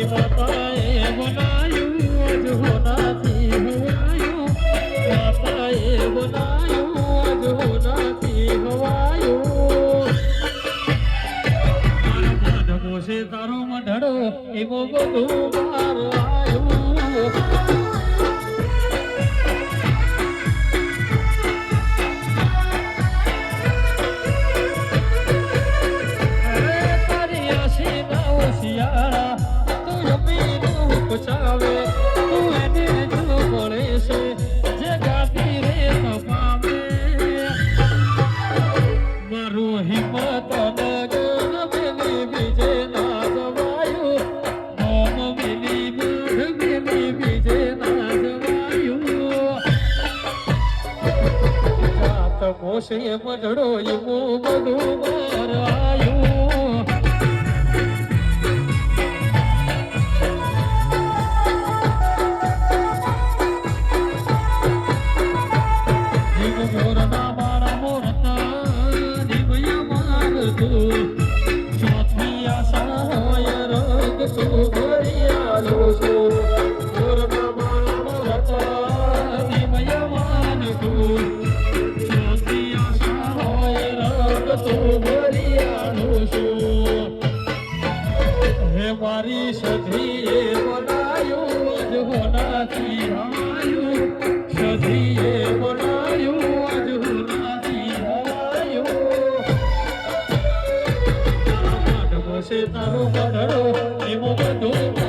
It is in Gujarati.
માતાએ બનાયું જ હોનાથી હવાયું માતાએ બનાયું જ હોનાથી હવાયું માધવો છે તારો મઢડો એવો બધું બહાર આવ્યું મોશે મઢડો એવું બધું બહાર આવ્યું જીવ મોરના મારા મોરતા જીવયા માગતું ચોથી આશા હોય રંગ તું ભરિયાલો છું મોરના મારા મોરતા જીવયા માગતું મારી સધીએ બનાયું જ હોનાથી હવાયું સધીએ બનાયું જ હોનાથી હવાયું તારો મઢડો છે તારો મઢડો એવો બધું